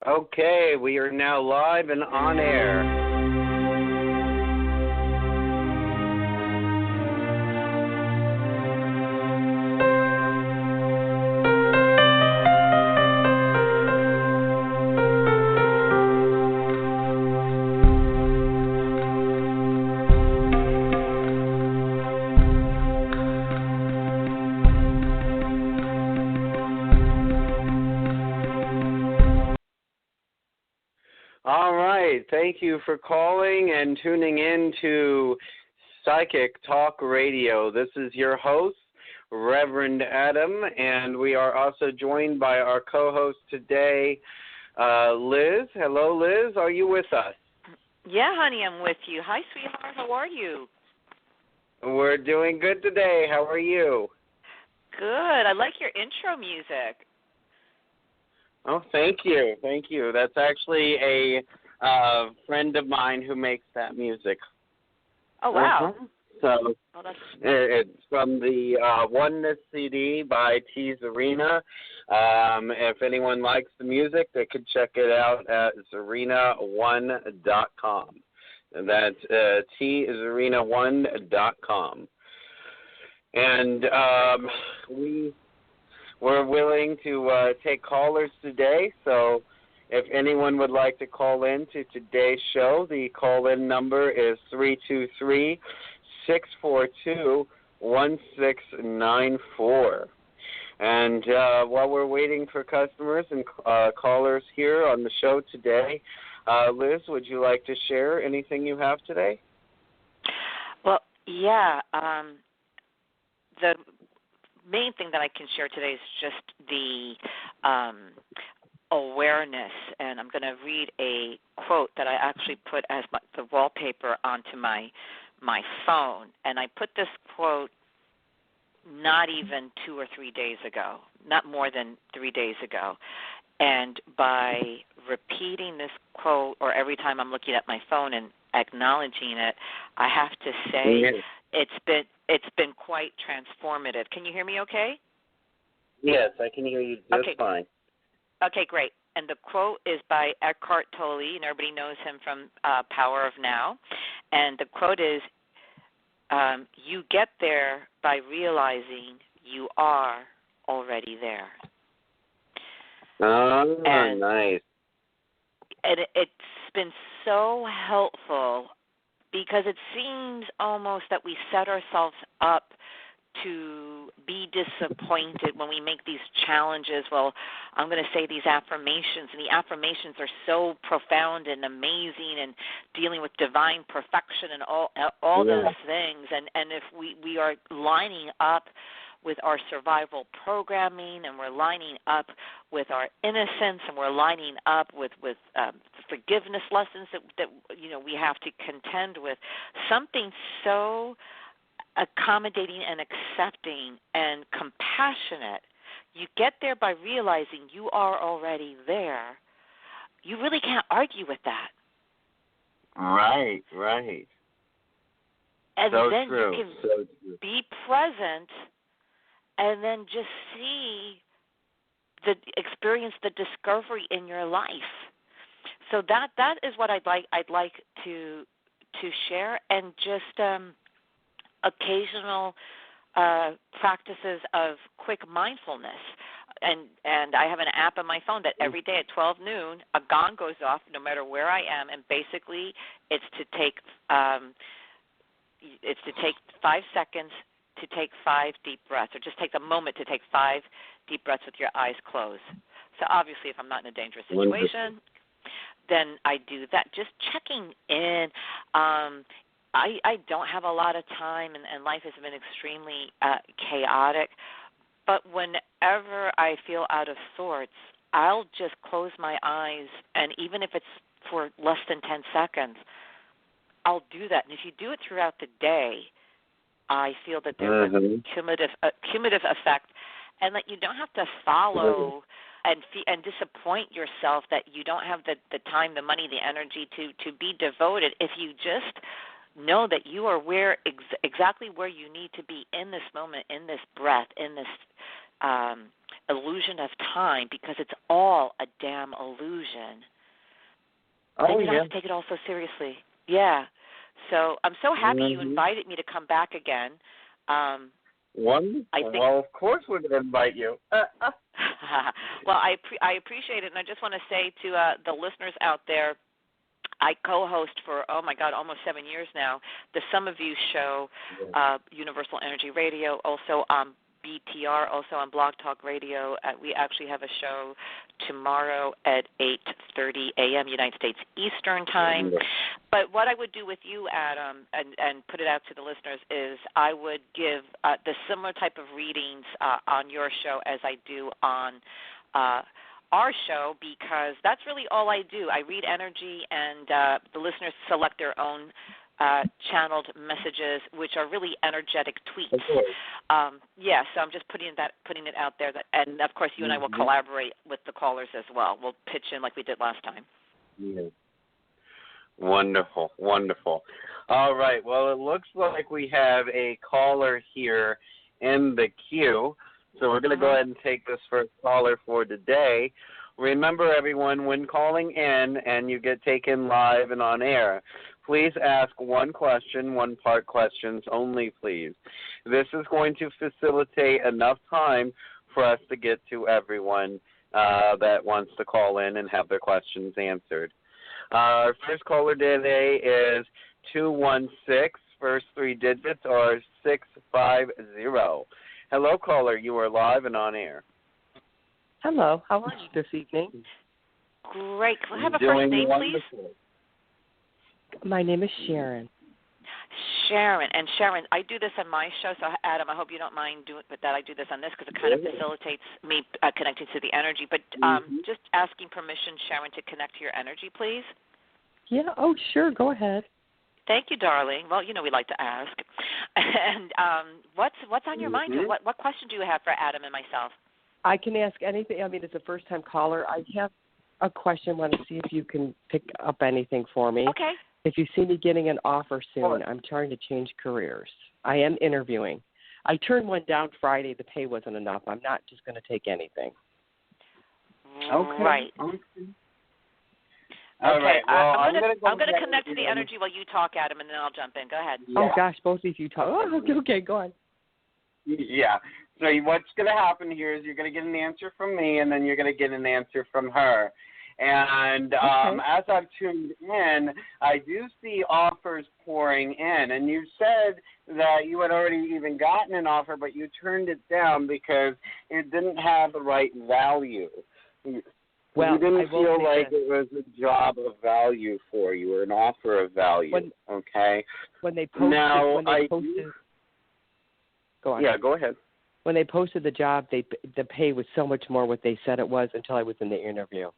Okay, we are now live and on air. All right, thank you for calling and tuning in to Psychic Talk Radio. This is your host, Reverend Adam, and we are also joined by our co-host today, Liz. Hello, Liz. Are you with us? Yeah, honey, I'm with you. Hi, sweetheart. How are you? We're doing good today. How are you? Good. I like your intro music. Oh, thank you. Thank you. That's actually a friend of mine who makes that music. Oh, wow. So it's from the Oneness CD by T. Zarina. If anyone likes the music, they could check it out at zarina1.com. That's tzarina1.com. And we're willing to take callers today, so if anyone would like to call in to today's show, the call-in number is 323-642-1694. And while we're waiting for customers and callers here on the show today, Liz, would you like to share anything you have today? Well, yeah. The main thing that I can share today is just the awareness, and I'm going to read a quote that I actually put as the wallpaper onto my phone, and I put this quote not even 2 or 3 days ago, not more than 3 days ago, and by repeating this quote, or every time I'm looking at my phone and acknowledging it, I have to say it's been quite transformative. Can you hear me okay? Yes, I can hear you just fine. Okay, great. And the quote is by Eckhart Tolle, and everybody knows him from Power of Now. And the quote is, you get there by realizing you are already there. Oh, nice. And it's been so helpful because it seems almost that we set ourselves up to be disappointed when we make these challenges. Well, I'm going to say these affirmations, and the affirmations are so profound and amazing and dealing with divine perfection and all those things. And if we are lining up with our survival programming, and we're lining up with our innocence, and we're lining up with forgiveness lessons that we have to contend with, something so accommodating and accepting and compassionate, you get there by realizing you are already there. You really can't argue with that. Right. And so then true. You can be present and then just experience the discovery in your life. So that is what I'd like to share, and just occasional practices of quick mindfulness. And I have an app on my phone that every day at 12 noon, a gong goes off no matter where I am, and basically it's to take 5 seconds to take 5 deep breaths, or just take a moment to take 5 deep breaths with your eyes closed. So obviously if I'm not in a dangerous situation, then I do that. Just checking in. I don't have a lot of time, and life has been extremely chaotic, but whenever I feel out of sorts, I'll just close my eyes, and even if it's for less than 10 seconds, I'll do that. And if you do it throughout the day, I feel that there's a cumulative effect, and that you don't have to follow and disappoint yourself that you don't have the time, the money, the energy to be devoted. If you just know that you are exactly where you need to be in this moment, in this breath, in this illusion of time, because it's all a damn illusion. Oh, then you don't yeah. have to take it all so seriously. Yeah. So I'm so happy you invited me to come back again. Wonderful. Well, of course we're going to invite you. Well, I appreciate it, and I just want to say to the listeners out there, I co-host for, oh my God, almost 7 years now, the Some of You show, Universal Energy Radio, also on BTR, also on Blog Talk Radio. We actually have a show tomorrow at 8:30 a.m. United States Eastern Time. But what I would do with you, Adam, and put it out to the listeners, is I would give the similar type of readings on your show as I do on our show, because that's really all I do. I read energy, and the listeners select their own channeled messages, which are really energetic tweets. So I'm just putting it out there. And, of course, you and I will collaborate with the callers as well. We'll pitch in like we did last time. Yeah. Wonderful, wonderful. All right, well, it looks like we have a caller here in the queue, so we're going to go ahead and take this first caller for today. Remember, everyone, when calling in and you get taken live and on air, please ask one question, one-part questions only, please. This is going to facilitate enough time for us to get to everyone that wants to call in and have their questions answered. Our first caller today is 216. First three digits are 650. Hello, caller. You are live and on air. Hello. How are you this evening? Great. Can I have a first name, please? My name is Sharon. Sharon. And Sharon, I do this on my show, so Adam, I hope you don't mind doing that. I do this on this because it kind of facilitates me connecting to the energy. But just asking permission, Sharon, to connect to your energy, please. Yeah. Oh, sure. Go ahead. Thank you, darling. Well, you know we like to ask. And what's on your mind? What question do you have for Adam and myself? I can ask anything. I mean, it's a first-time caller. I have a question. Want to see if you can pick up anything for me. Okay. If you see me getting an offer soon, I'm trying to change careers. I am interviewing. I turned one down Friday. The pay wasn't enough. I'm not just going to take anything. Okay. Right. Okay. All right. Well, I'm going to connect to the energy while you talk, Adam, and then I'll jump in. Go ahead. Yeah. Oh, gosh, both of you talk. Oh, okay, go on. Yeah. So what's going to happen here is you're going to get an answer from me, and then you're going to get an answer from her. And as I've tuned in, I do see offers pouring in. And you said that you had already even gotten an offer, but you turned it down because it didn't have the right value. Well, you didn't feel like it was a job of value for you or an offer of value. Okay. When they posted, go on. Yeah, go ahead. When they posted the job, the pay was so much more what they said it was until I was in the interview.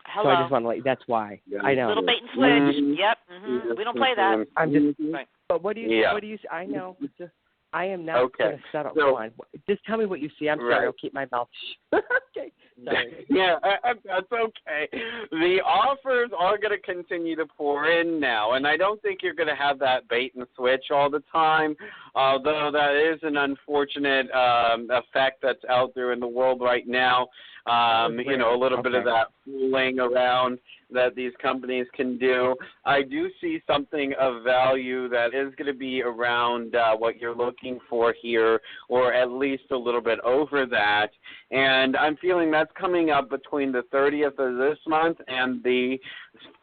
Hello. So I just want to that's why. Yeah. I know. Little bait and switch. Yep. We don't play that. I'm just. But what do you? I know. I am not going to settle. Go on. Just tell me what you see. I'm sorry. I'll keep my mouth shut. Okay. Sorry. Yeah, that's okay. The offers are going to continue to pour in now, and I don't think you're going to have that bait and switch all the time, although that is an unfortunate effect that's out there in the world right now. A little bit of that fooling around that these companies can do. I do see something of value that is going to be around what you're looking for here, or at least a little bit over that. And I'm feeling that's coming up between the 30th of this month and the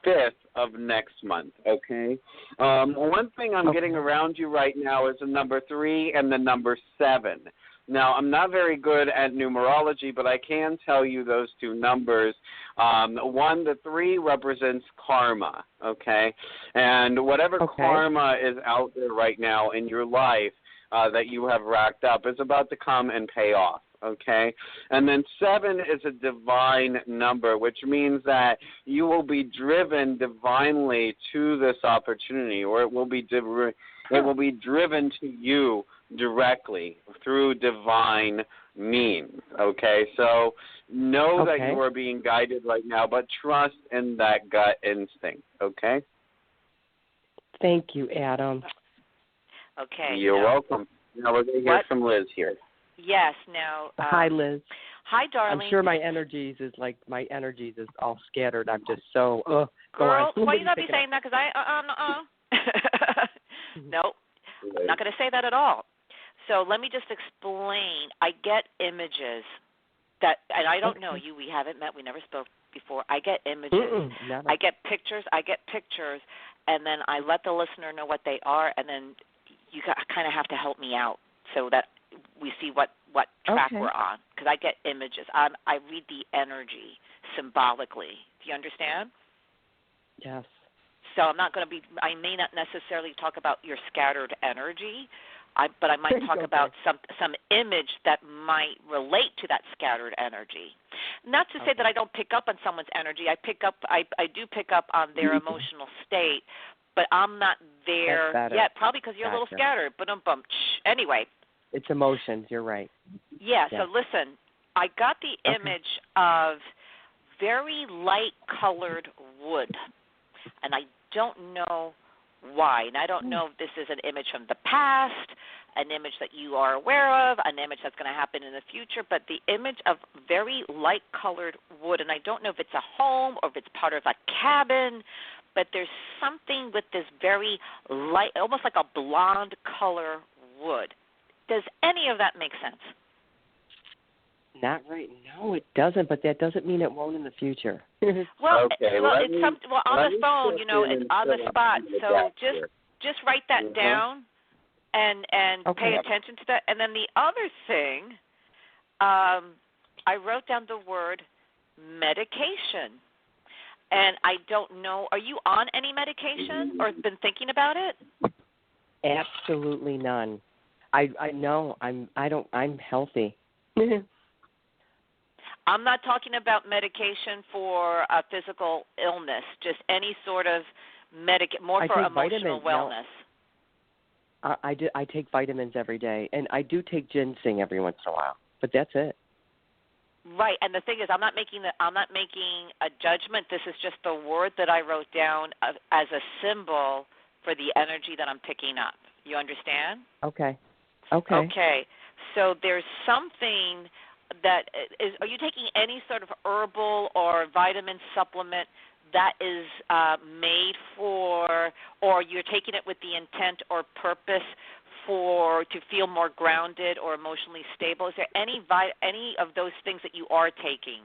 5th of next month, okay? One thing I'm getting around you right now is the number 3 and the number 7. Now, I'm not very good at numerology, but I can tell you those two numbers. The 3 represents karma, okay? And whatever karma is out there right now in your life that you have racked up is about to come and pay off, okay? And then 7 is a divine number, which means that you will be driven divinely to this opportunity, or it will be driven to you directly through divine means, okay? So know that you are being guided right now, but trust in that gut instinct, okay? Thank you, Adam. Okay. You're welcome. Now we're going to hear from Liz here. Yes. Now, hi, Liz. Hi, darling. I'm sure my energies is all scattered. I'm just so, Girl, go on. why you not be saying that? Because Nope, I'm not going to say that at all. So let me just explain. I get images that, and I don't know you. We haven't met. We never spoke before. I get images. Never. I get pictures, and then I let the listener know what they are, and then you kind of have to help me out so that we see what track we're on, because I get images. I read the energy symbolically. Do you understand? Yes. So I may not necessarily talk about your scattered energy, but I might talk about some image that might relate to that scattered energy. Not to say that I don't pick up on someone's energy. I do pick up on their emotional state, but I'm not there yet, probably because you're a little scattered. But anyway. It's emotions. You're right. Yeah. So listen, I got the image of very light-colored wood, and I don't know why. And I don't know if this is an image from the past, an image that you are aware of, an image that's going to happen in the future, but the image of very light-colored wood, and I don't know if it's a home or if it's part of a cabin, but there's something with this very light, almost like a blonde color wood. Does any of that make sense? Not right. No, it doesn't, but that doesn't mean it won't in the future. Well, on the phone, it's on the spot. So just write that down and pay attention to that. And then the other thing, I wrote down the word medication. And I don't know, are you on any medication or been thinking about it? Absolutely none. I know I'm healthy. I'm not talking about medication for a physical illness, just any sort of more for emotional wellness. No, I take vitamins every day, and I do take ginseng every once in a while, but that's it. Right, and the thing is, I'm not making a judgment. This is just the word that I wrote down as a symbol for the energy that I'm picking up. You understand? Okay. So there's something that is. Are you taking any sort of herbal or vitamin supplement that is made for, or you're taking it with the intent or purpose to feel more grounded or emotionally stable? Is there any of those things that you are taking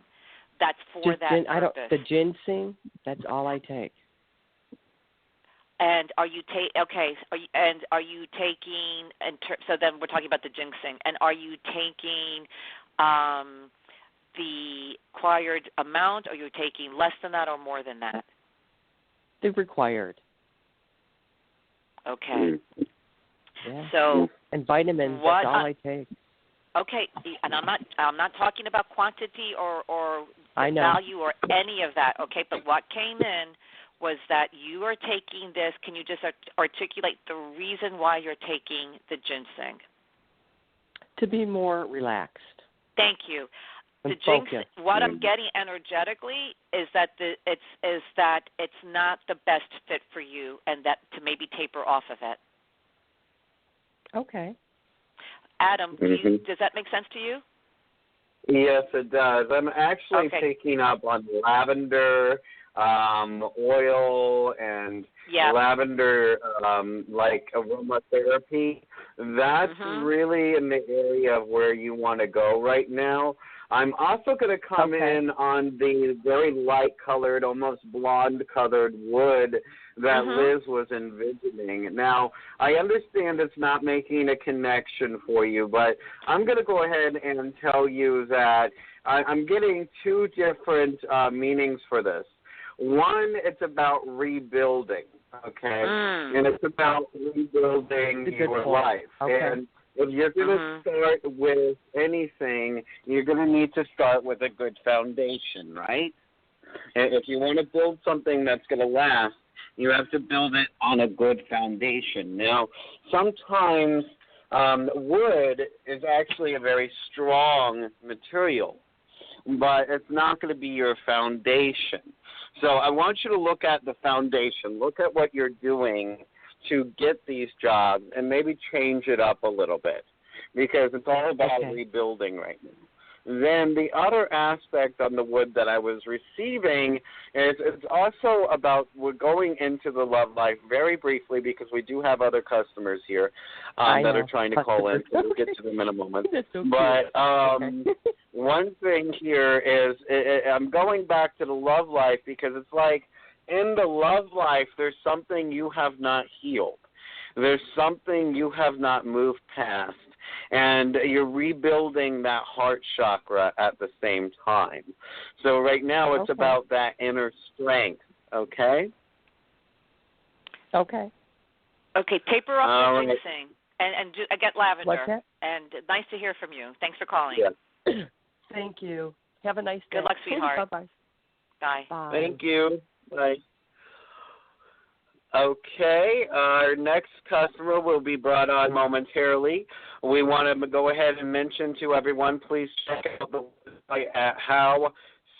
that's for that purpose? The ginseng, that's all I take. And are you taking? So then we're talking about the ginseng. And are you taking the required amount? Or are you taking less than that or more than that? The required. Okay. Yeah. So and vitamins. That's all I take. Okay, and I'm not talking about quantity or value or any of that. Okay, but what came in was that you are taking this. Can you just articulate the reason why you're taking the ginseng? To be more relaxed. Thank you. And the ginseng. What I'm getting energetically is that it's not the best fit for you, and that to maybe taper off of it. Okay. Adam, does that make sense to you? Yes, it does. I'm actually picking up on lavender oil and lavender like aromatherapy. That's really in the area of where you want to go right now. I'm also going to come in on the very light-colored, almost blonde-colored wood that Liz was envisioning. Now, I understand it's not making a connection for you, but I'm going to go ahead and tell you that I'm getting two different meanings for this. One, it's about rebuilding, and it's about rebuilding your life. And if you're going to start with anything, you're going to need to start with a good foundation, right? And if you want to build something that's going to last, you have to build it on a good foundation. Now, sometimes wood is actually a very strong material, but it's not going to be your foundation. So I want you to look at the foundation. Look at what you're doing to get these jobs and maybe change it up a little bit, because it's all about rebuilding right now. Then the other aspect on the wood that I was receiving is it's also about, we're going into the love life very briefly because we do have other customers here that are trying to call in. So we'll get to them in a moment. So but one thing here is I'm going back to the love life because it's like in the love life there's something you have not healed. There's something you have not moved past. And you're rebuilding that heart chakra at the same time. So right now it's about that inner strength, okay? Okay. Okay, paper up right. the ginseng. And I get lavender. What's that? And nice to hear from you. Thanks for calling. Yeah. Thank you. Have a nice day. Good luck, sweetheart. Bye-bye. Bye. Bye. Thank you. Bye. Okay, our next customer will be brought on momentarily. We want to go ahead and mention to everyone, please check out the website at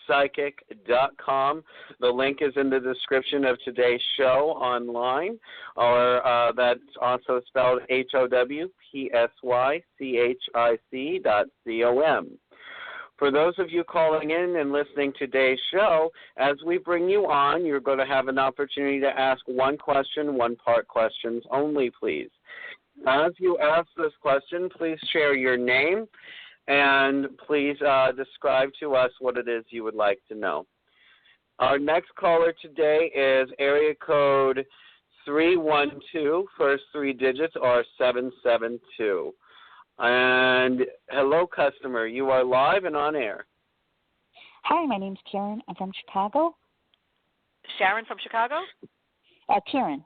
howpsychic.com. The link is in the description of today's show online, or that's also spelled howpsychic.com. For those of you calling in and listening to today's show, as we bring you on, you're going to have an opportunity to ask one question, one-part questions only, please. As you ask this question, please share your name and please describe to us what it is you would like to know. Our next caller today is area code 312. First three digits are 772. And hello, customer. You are live and on air. Hi, my name's Karen. I'm from Chicago. Sharon from Chicago? Karen.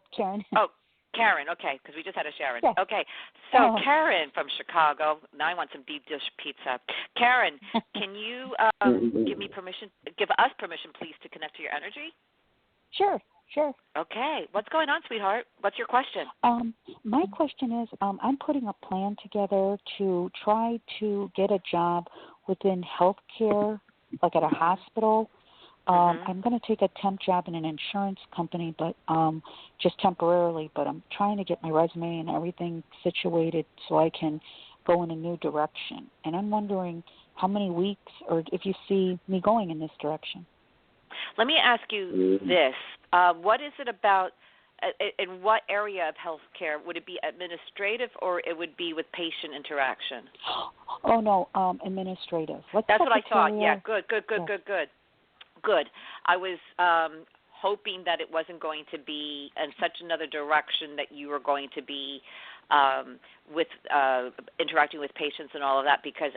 Oh, Karen. Okay, because we just had a Sharon. Yeah. Okay, so Karen from Chicago. Now I want some deep dish pizza. Karen, can you give us permission, please, to connect to your energy? Sure. Okay. What's going on, sweetheart? What's your question? My question is, I'm putting a plan together to try to get a job within healthcare, like at a hospital. I'm going to take a temp job in an insurance company, but just temporarily. But I'm trying to get my resume and everything situated so I can go in a new direction. And I'm wondering how many weeks, or if you see me going in this direction. Let me ask you this. What is it about, in what area of healthcare? Would it be administrative or it would be with patient interaction? Oh, no, administrative. That's what I thought. Yeah, good. I was hoping that it wasn't going to be in such another direction that you were going to be with interacting with patients and all of that, because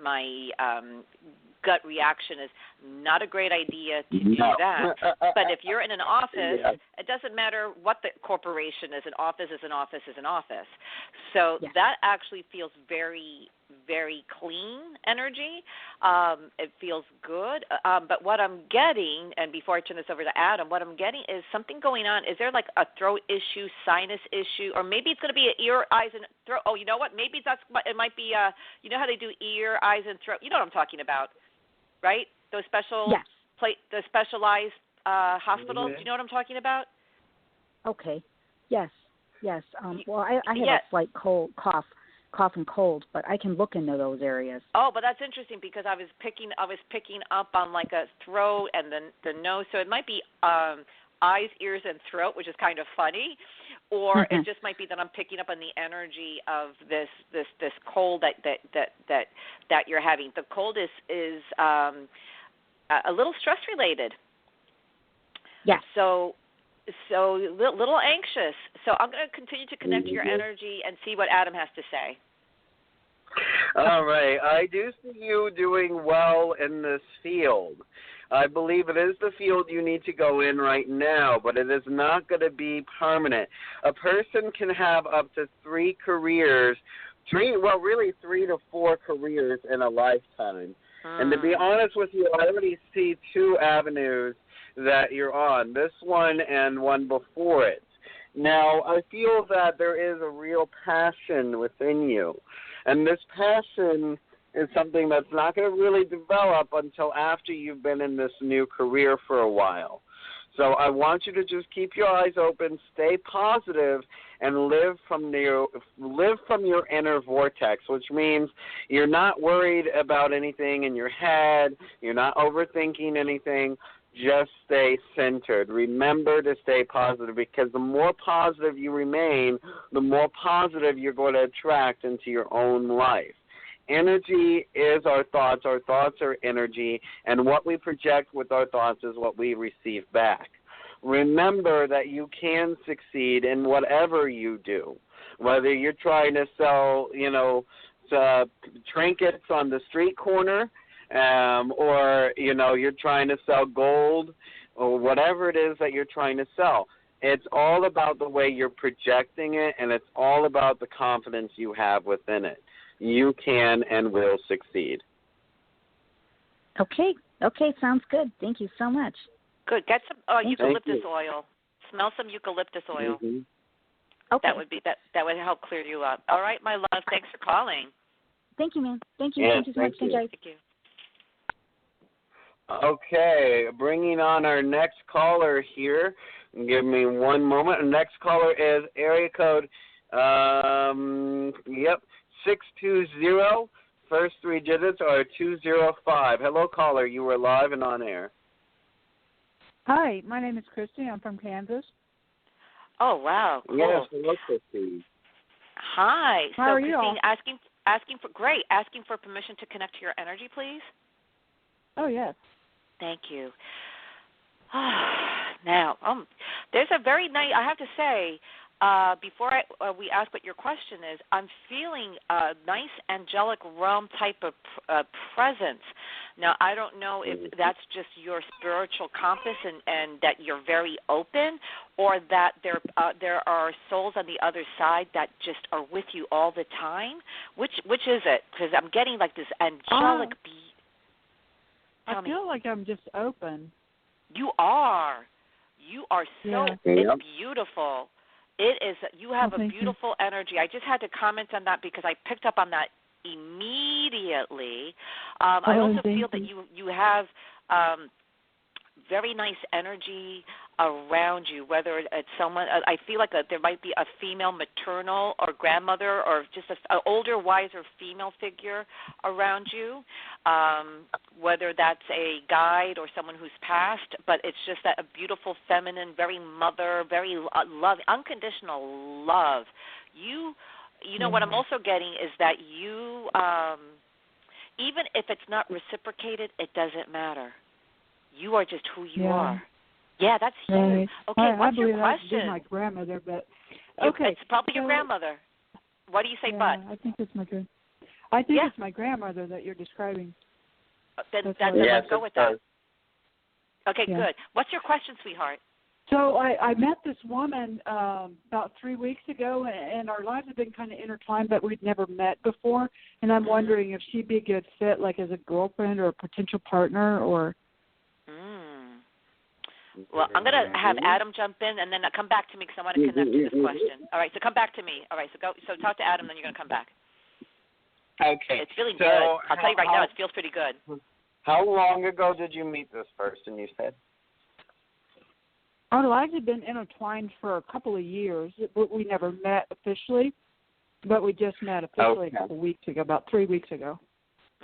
my gut reaction is not a great idea to do that. But if you're in an office, it doesn't matter what the corporation is. An office is an office is an office. So that actually feels very, very clean energy. It feels good. But what I'm getting, and before I turn this over to Adam, what I'm getting is something going on. Is there like a throat issue, sinus issue, or maybe it's going to be an ear, eyes, and throat? Oh, you know what? Maybe it might be, you know how they do ear, eyes, and throat? You know what I'm talking about, right? Those the specialized hospitals. Do you know what I'm talking about? Okay. Yes. Well, I have a slight cough and cold, but I can look into those areas. Oh, but that's interesting because I was picking up on like a throat and the nose, so it might be eyes, ears, and throat, which is kind of funny, or it just might be that I'm picking up on the energy of this cold that you're having. The cold is a little stress related. Yes. So little anxious. So I'm going to continue to connect to your energy and see what Adam has to say. All right. I do see you doing well in this field. I believe it is the field you need to go in right now, but it is not going to be permanent. A person can have up to 3 careers, 3 to 4 careers in a lifetime. And to be honest with you, I already see 2 avenues that you're on, this one and one before it. Now, I feel that there is a real passion within you, and this passion is something that's not going to really develop until after you've been in this new career for a while. So I want you to just keep your eyes open, stay positive, and live from your inner vortex, which means you're not worried about anything in your head, you're not overthinking anything. Just stay centered. Remember to stay positive, because the more positive you remain, the more positive you're going to attract into your own life. Energy is our thoughts are energy, and what we project with our thoughts is what we receive back. Remember that you can succeed in whatever you do, whether you're trying to sell, trinkets on the street corner, or, you're trying to sell gold, or whatever it is that you're trying to sell. It's all about the way you're projecting it, and it's all about the confidence you have within it. You can and will succeed. Okay, sounds good. Thank you so much. Good. Get some eucalyptus oil. Smell some eucalyptus oil. Mm-hmm. Okay. That would help clear you up. All right, my love. Thanks for calling. Thank you, ma'am. Thank you. Yes, Thank you so much. Thank you. Okay, bringing on our next caller here. Give me one moment. Our next caller is area code, 620. First three digits are 205. Hello, caller. You were live and on air. Hi, my name is Christy. I'm from Kansas. Oh, wow. Cool. Yes, hello, Christy. Hi. How are you Christine, all? asking for permission to connect to your energy, please. Oh, yes. Thank you. Now, there's a very nice, I have to say, before we ask what your question is, I'm feeling a nice angelic realm type of presence. Now, I don't know if that's just your spiritual compass and that you're very open, or that there are souls on the other side that just are with you all the time. Which is it? Because I'm getting like this angelic I feel like I'm just open. You are. You are so, it's beautiful. It is, you have a beautiful energy. I just had to comment on that because I picked up on that immediately. I also feel that you have very nice energy around you, whether it's someone, I feel like there might be a female maternal or grandmother or just an older, wiser female figure around you, whether that's a guide or someone who's passed, but it's just that a beautiful, feminine, very mother, very love, unconditional love. You know what I'm also getting is that you, even if it's not reciprocated, it doesn't matter. You are just who you are. Yeah, that's huge. Right. Okay, what's your question? question? That's my grandmother, but okay, it's probably your grandmother. What do you say, but? I think it's my it's my grandmother that you're describing. Then let's go with that. Okay, good. What's your question, sweetheart? So I met this woman about 3 weeks ago, and our lives have been kind of intertwined, but we'd never met before. And I'm wondering if she'd be a good fit, like as a girlfriend or a potential partner, or. Well, I'm going to have Adam jump in, and then come back to me because I want to connect to this question. All right, so come back to me. All right, so talk to Adam, then you're going to come back. Okay. It's feeling good. I'll tell you right now, it feels pretty good. How long ago did you meet this person, you said? Our lives have been intertwined for a couple of years. We never met officially, but we just met officially a couple of weeks ago, about 3 weeks ago.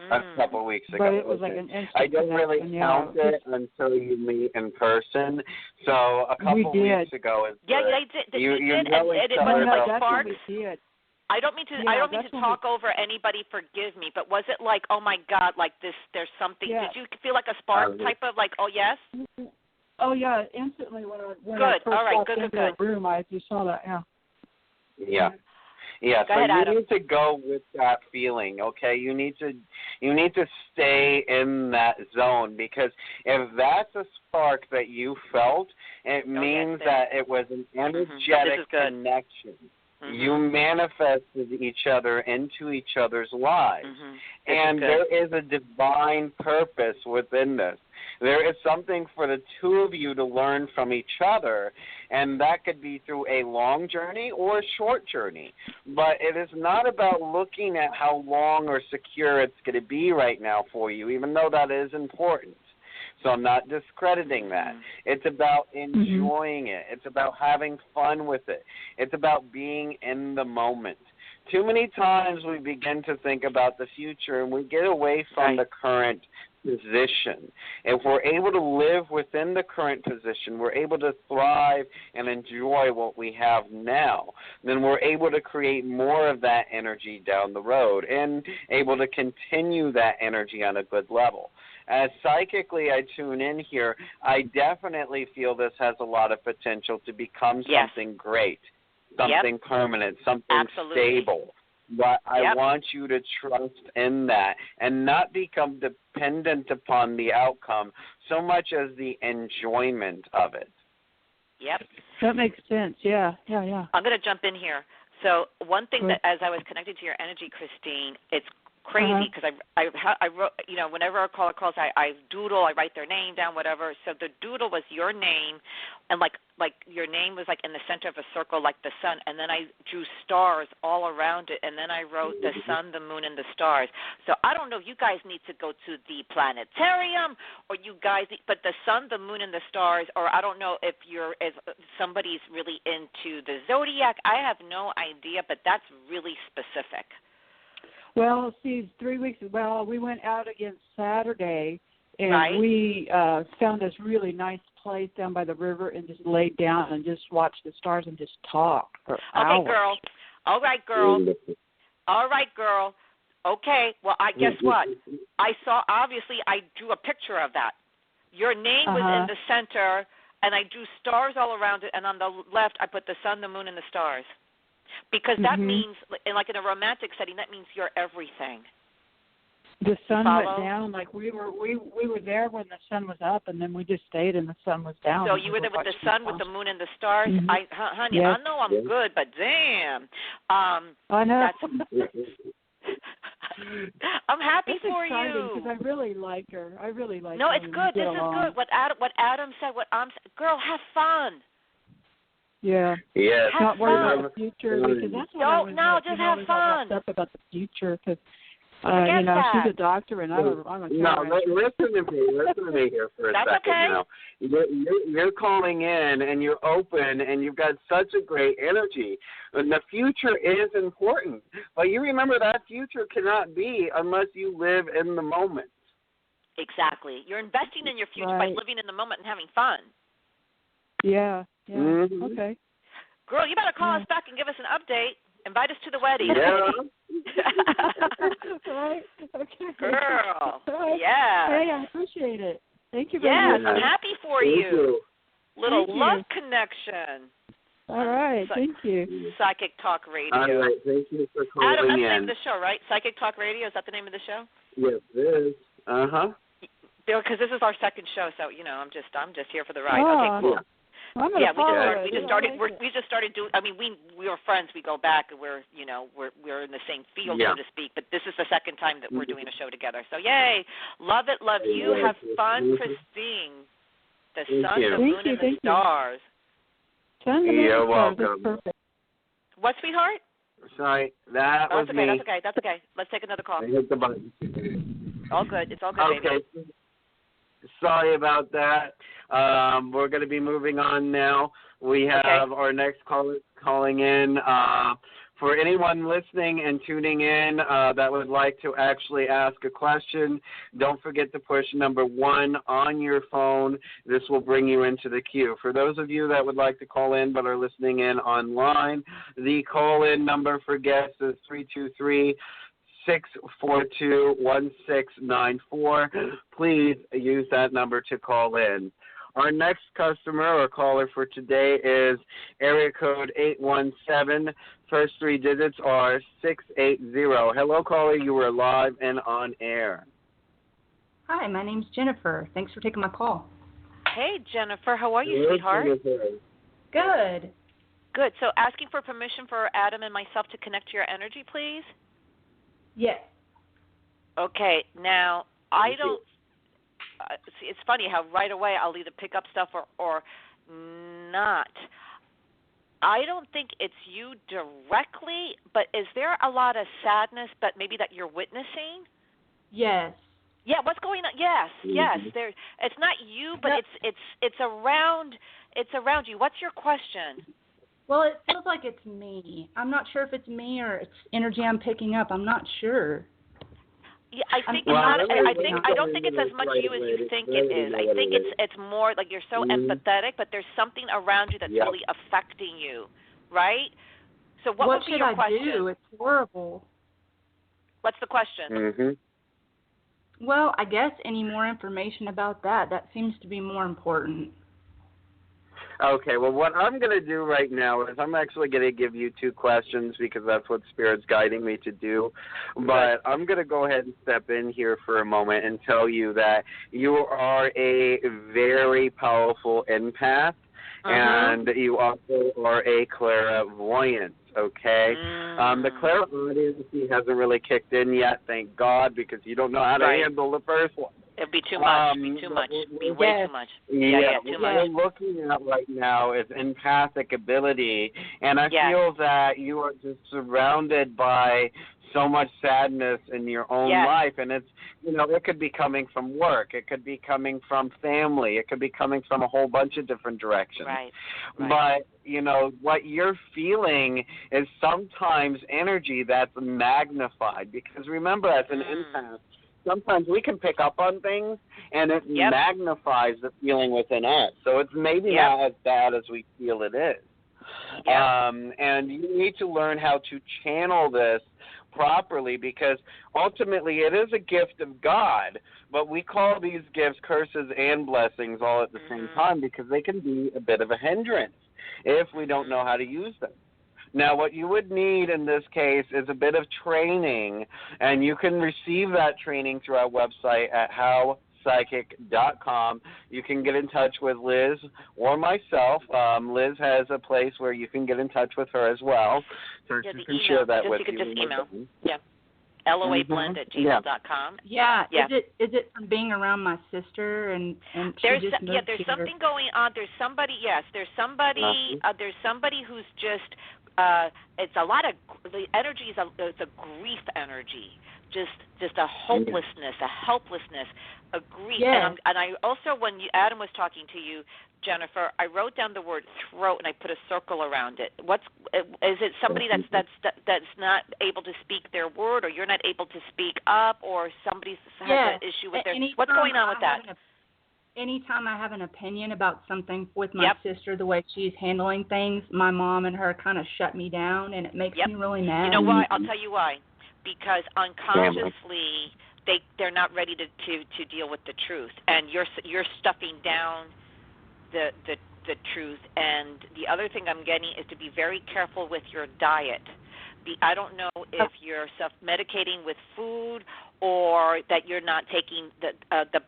A couple of weeks ago. But it was like an instant I don't really count it until you meet in person. So a couple of weeks ago is they did. You did, and it was like sparks. I don't mean to talk over anybody. Forgive me, but was it like, oh my God, like this? There's something. Yeah. Did you feel like a spark type of like, oh yes? Oh yeah, instantly when I first walked into the room, I just saw that. Yeah. Yeah, so you need to go with that feeling, okay? You need to stay in that zone, because if that's a spark that you felt, it means that it was an energetic connection. You manifested each other into each other's lives. And there is a divine purpose within this. There is something for the two of you to learn from each other, and that could be through a long journey or a short journey. But it is not about looking at how long or secure it's going to be right now for you, even though that is important. So I'm not discrediting that. It's about enjoying it. It's about having fun with it. It's about being in the moment. Too many times we begin to think about the future and we get away from the current position. If we're able to live within the current position, we're able to thrive and enjoy what we have now, then we're able to create more of that energy down the road and able to continue that energy on a good level. As psychically I tune in here, I definitely feel this has a lot of potential to become something great, something permanent, something stable. But I want you to trust in that and not become dependent upon the outcome so much as the enjoyment of it. Yep. That makes sense. Yeah. I'm going to jump in here. So one thing that as I was connected to your energy, Christine, it's crazy because I wrote, you know, whenever a caller calls, I doodle, I write their name down, whatever. So the doodle was your name, and like your name was like in the center of a circle like the sun, and then I drew stars all around it, and then I wrote the sun, the moon, and the stars. So I don't know if you guys need to go to the planetarium or you guys, but the sun, the moon, and the stars, or I don't know if somebody's really into the zodiac. I have no idea, but that's really specific. Well, see, 3 weeks. Well, we went out again Saturday, and we found this really nice place down by the river, and just laid down and just watched the stars and just talked for hours. Girl. All right, girl. Okay. Well, guess what? I saw. Obviously, I drew a picture of that. Your name was in the center, and I drew stars all around it, and on the left, I put the sun, the moon, and the stars. Because that means, like in a romantic setting, that means you're everything. The sun went down. Like we were there when the sun was up, and then we just stayed, and the sun was down. So you were there with the sun, with the moon, and the stars. Honey, I know I'm good, but damn, I know. I'm happy that's for exciting you. Because I really like her. No, it's good. This is good. What Adam said. Girl, have fun. Yeah. Yeah. Not worry about the future, because that's what I was just have fun. Stuff about the future, because she's a doctor and I'm a No, listen to me here for a second. Okay. Now. You're calling in and you're open and you've got such a great energy. And the future is important, but you remember that future cannot be unless you live in the moment. Exactly. You're investing in your future by living in the moment and having fun. Yeah. Okay. Girl, you better call us back and give us an update. Invite us to the wedding. Yeah. Right. Okay. Girl. Right. Yeah. Hey, I appreciate it. Thank you very much. Yes, I'm happy for you. Little love connection. All right. Thank you. Psychic Talk Radio. All right. Thank you for calling Adam, that's in. the name of the show, right? Psychic Talk Radio. Is that the name of the show? Yes, it is. Because this is our second show, so I'm just here for the ride. Oh, okay, cool. Yeah, we just started doing. I mean, we were friends. We go back, and we're in the same field, so to speak. But this is the second time that we're doing a show together. So yay, love it, love you. Have fun, Christine. The sun, the moon, and the stars. Sun, the moon, You're and the stars. welcome. That's perfect. What, sweetheart? Sorry, that was me. That's okay. Let's take another call. I hit the button. All good. It's all good, baby. Sorry about that. We're going to be moving on now. We have our next caller calling in. For anyone listening and tuning in that would like to actually ask a question, don't forget to push number 1 on your phone. This will bring you into the queue. For those of you that would like to call in but are listening in online, the call-in number for guests is 323-642-1694. Please use that number to call in. Our next customer or caller for today is area code 817. First 3 digits are 680. Hello, caller. You are live and on air. Hi, my name's Jennifer. Thanks for taking my call. Hey, Jennifer. How are you, sweetheart? Good. Good. So asking for permission for Adam and myself to connect to your energy, please? Yes. Okay. Now, I don't see, it's funny how right away I'll either pick up stuff or not. I don't think it's you directly, but is there a lot of sadness, but maybe that you're witnessing? Yes. Yeah, what's going on? Yes, yes. There, it's not you, but it's around you. What's your question? Well, it feels like it's me. I'm not sure if it's me or it's energy I'm picking up. I'm not sure. Yeah, I think I don't think it's as much you as you think it is. I think it's more like you're so empathetic, but there's something around you that's really affecting you, right? So what would be your question? What should I do? It's horrible. What's the question? Well, I guess any more information about that seems to be more important. Okay, well, what I'm going to do right now is I'm actually going to give you 2 questions because that's what Spirit's guiding me to do. But I'm going to go ahead and step in here for a moment and tell you that you are a very powerful empath, and you also are a clairvoyant. Okay, the clairaudient hasn't really kicked in yet, thank God, because you don't know how to handle the first one. It'd be too much. Be too much. Be way too much. Yeah, too much. What we're looking at right now is empathic ability, and I feel that you are just surrounded by so much sadness in your own life, and it's, it could be coming from work, it could be coming from family, it could be coming from a whole bunch of different directions. Right. But, what you're feeling is sometimes energy that's magnified, because remember, as an empath, sometimes we can pick up on things, and it magnifies the feeling within us. So it's maybe not as bad as we feel it is. And you need to learn how to channel this properly, because ultimately it is a gift of God, but we call these gifts curses and blessings all at the same time, because they can be a bit of a hindrance if we don't know how to use them. Now, what you would need in this case is a bit of training, and you can receive that training through our website at howpsychic.com. You can get in touch with Liz or myself. Liz has a place where you can get in touch with her as well, so she can share that with you. You can just email. loablend@gmail.com. Yeah. Is it from being around my sister and there's something going on. There's somebody who's just it's a lot of the energy is it's a grief energy. Just a hopelessness, a helplessness, a grief. Yes. And I also, when Adam was talking to you, Jennifer, I wrote down the word throat and I put a circle around it. Is it somebody that's not able to speak their word, or you're not able to speak up, or somebody has an issue with their? What's going on with that? Anytime I have an opinion about something with my sister, the way she's handling things, my mom and her kind of shut me down, and it makes me really mad. You know why? I'll tell you why. Because unconsciously they're not ready to deal with the truth, and you're stuffing down the truth. And the other thing I'm getting is to be very careful with your diet. I don't know if you're self-medicating with food, or that you're not taking the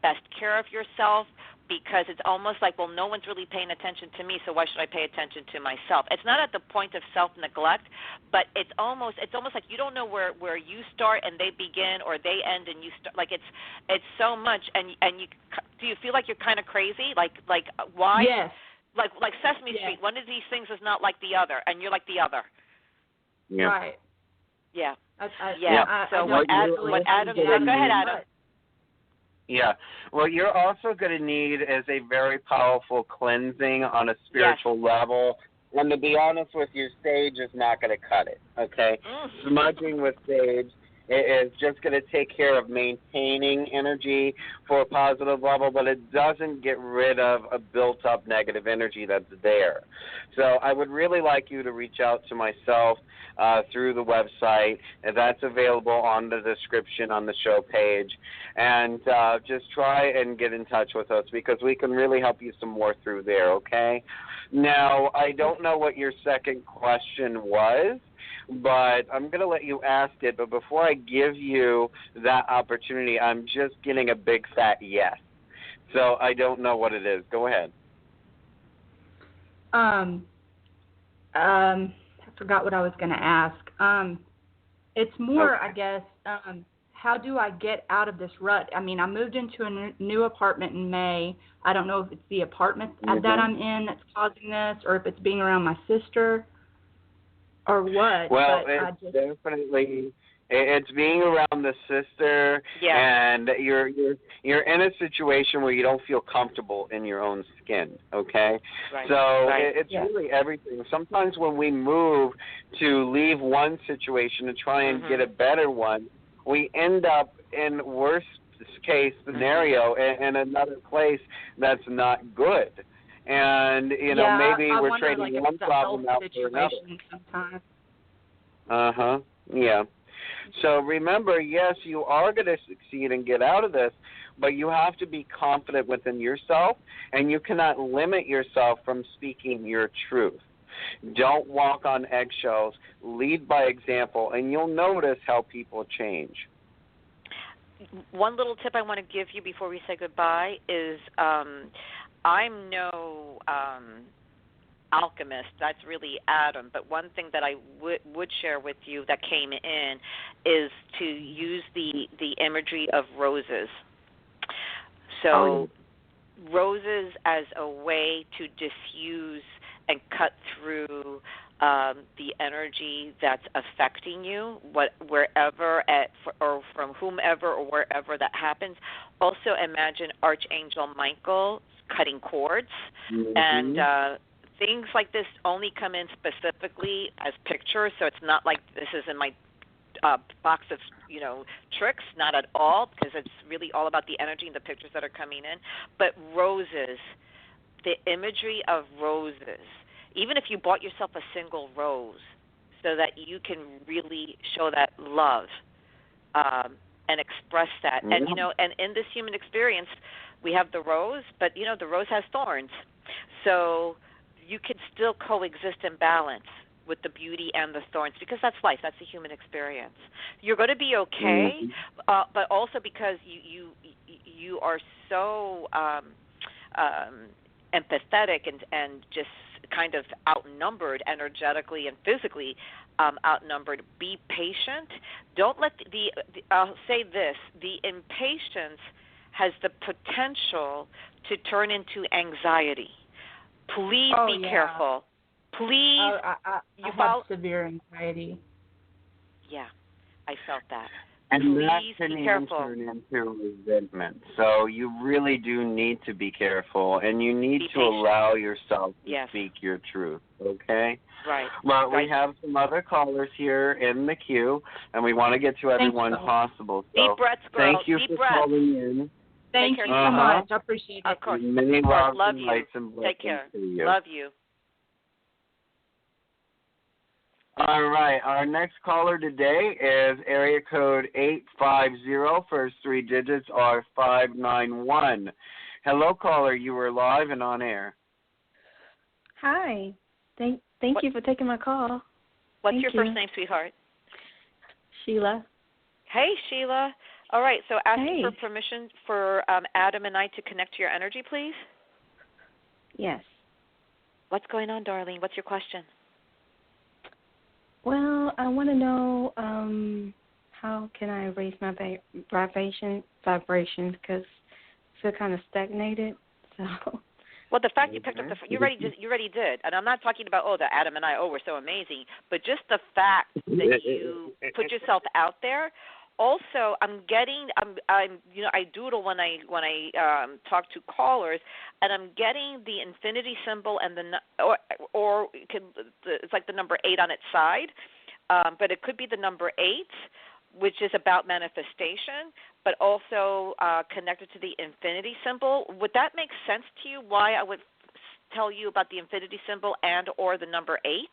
best care of yourself, because it's almost like, well, no one's really paying attention to me, so why should I pay attention to myself? It's not at the point of self-neglect, but it's almost like you don't know where you start and they begin, or they end and you start. Like it's so much, and you do you feel like you're kind of crazy? Like why? Yes. Like Sesame Street. One of these things is not like the other, and you're like the other. Yeah. Right. Yeah. So what Adam said, go ahead, Adam. Yeah. What you're also going to need is a very powerful cleansing on a spiritual level. And to be honest with you, sage is not going to cut it, okay? Smudging with sage is just going to take care of maintaining energy for a positive level, but it doesn't get rid of a built-up negative energy that's there. So I would really like you to reach out to myself through the website. That's available on the description on the show page. And just try and get in touch with us, because we can really help you some more through there, okay? Now, I don't know what your second question was, but I'm going to let you ask it. But before I give you that opportunity, I'm just getting a big fat yes. So I don't know what it is. Go ahead. I forgot what I was going to ask. It's more, I guess, how do I get out of this rut? I mean, I moved into a new apartment in May. I don't know if it's the apartment that I'm in that's causing this, or if it's being around my sister, or what. Well, but It's being around the sister, and you're in a situation where you don't feel comfortable in your own skin, okay? Right. So it's really everything. Sometimes when we move to leave one situation and try and get a better one, we end up in worst case scenario in another place that's not good. And, maybe we're trading one problem out for another. Sometimes. Uh-huh. Yeah. So remember, yes, you are going to succeed and get out of this, but you have to be confident within yourself, and you cannot limit yourself from speaking your truth. Don't walk on eggshells. Lead by example, and you'll notice how people change. One little tip I want to give you before we say goodbye is I'm no alchemist. That's really Adam. But one thing that I would share with you that came in is to use the imagery of roses. So roses as a way to diffuse and cut through the energy that's affecting you, wherever or from whomever or wherever that happens. Also imagine Archangel Michael cutting cords, and things like this only come in specifically as pictures, so it's not like this is in my box of tricks, not at all, because it's really all about the energy and the pictures that are coming in. But roses, the imagery of roses, even if you bought yourself a single rose, so that you can really show that love and express that. And and in this human experience, we have the rose, but the rose has thorns, so you can still coexist in balance with the beauty and the thorns, because that's life. That's the human experience. You're going to be okay, but also because you are so empathetic and just kind of outnumbered energetically and physically outnumbered. Be patient. Don't let I'll say this, the impatience has the potential to turn into anxiety. Please be careful. Please. I have severe anxiety. Yeah, I felt that. And please that be can careful. turn into resentment. So you really do need to be careful, and you need to allow yourself to speak your truth, okay? Right. Well, we have some other callers here in the queue, and we want to get to everyone possible. So deep breaths, girl. thank you deep for breaths. calling in. Thank you so much. I appreciate it. Of course. Many loves love and you. lights and blessings Take care. to you. Love you. All right. Our next caller today is area code 850. First three digits are 591. Hello, caller. You were live and on air. Hi. Thank you for taking my call. What's your first name, sweetheart? Sheila. Hey, Sheila. All right, so asking for permission for Adam and I to connect to your energy, please. Yes. What's going on, darling? What's your question? Well, I want to know how can I raise my vibrations because I feel kind of stagnated. So. Well, the fact you picked up you already did, and I'm not talking about that Adam and I we're so amazing, but just the fact that you put yourself out there. Also, I'm I doodle when I talk to callers, and I'm getting the infinity symbol and or it's like the number 8 on its side, but it could be the number 8, which is about manifestation, but also connected to the infinity symbol. Would that make sense to you? Why I would tell you about the infinity symbol and or the number 8?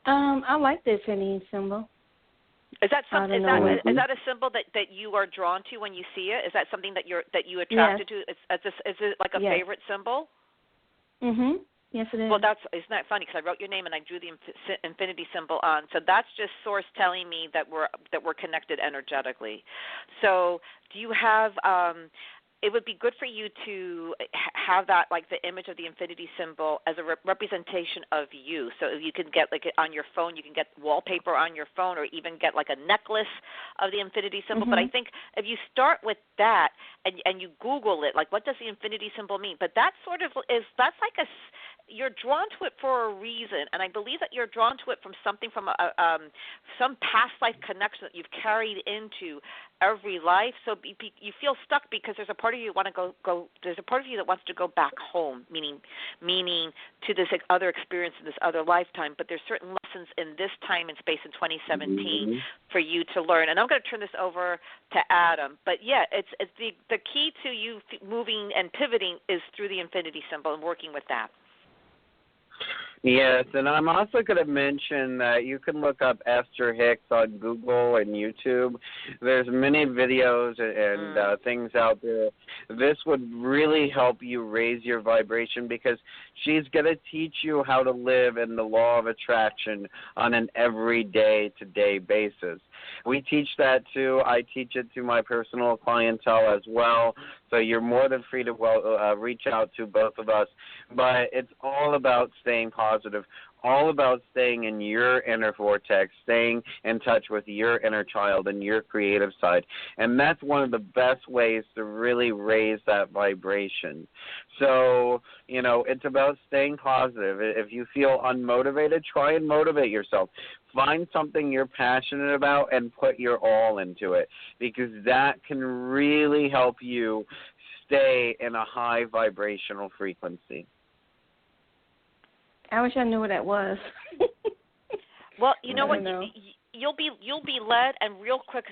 I like the infinity symbol. Is that something? Is that a symbol that you are drawn to when you see it? Is that something that you attracted to? Is it like a favorite symbol? Mhm. Yes, it is. Well, isn't that funny? Because I wrote your name and I drew the infinity symbol on. So that's just Source telling me that we're connected energetically. So do you have it would be good for you to have that, like the image of the infinity symbol as a representation of you. So you can get like on your phone, you can get wallpaper on your phone, or even get like a necklace of the infinity symbol. But I think if you start with that and you Google it, like what does the infinity symbol mean? But that sort of that's like you're drawn to it for a reason, and I believe that you're drawn to it from something, from some past life connection that you've carried into every life. So you feel stuck because there's a part of you want to go. There's a part of you that wants to go back home, meaning to this other experience in this other lifetime. But there's certain lessons in this time and space in 2017 for you to learn. And I'm going to turn this over to Adam. But yeah, it's the key to you moving and pivoting is through the infinity symbol and working with that. Yes, and I'm also going to mention that you can look up Esther Hicks on Google and YouTube. There's many videos and things out there. This would really help you raise your vibration, because she's going to teach you how to live in the law of attraction on an everyday-to-day basis. We teach that too. I teach it to my personal clientele as well. So you're more than free to reach out to both of us. But it's all about staying positive, all about staying in your inner vortex, staying in touch with your inner child and your creative side. And that's one of the best ways to really raise that vibration. So, it's about staying positive. If you feel unmotivated, try and motivate yourself. Find something you're passionate about and put your all into it, because that can really help you stay in a high vibrational frequency. I wish I knew what that was. Well, you know what? You'll be led, and real quick,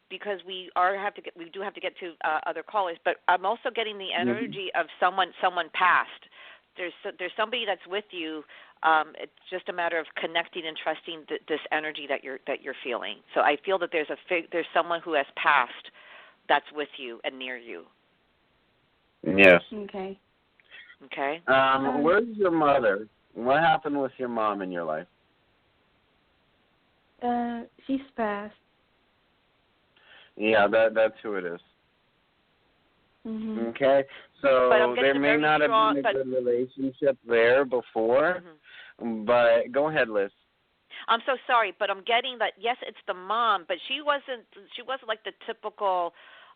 because we do have to get to other callers. But I'm also getting the energy of someone past. There's somebody that's with you. It's just a matter of connecting and trusting this energy that you're feeling. So I feel that there's someone who has passed that's with you and near you. Yes. Okay. Okay. Where's your mother? What happened with your mom in your life? She's passed. Yeah, that's who it is. Mm-hmm. Okay, so there may not have been a good relationship there before, but go ahead, Liz. I'm so sorry, but I'm getting that, yes, it's the mom, but she wasn't like the typical,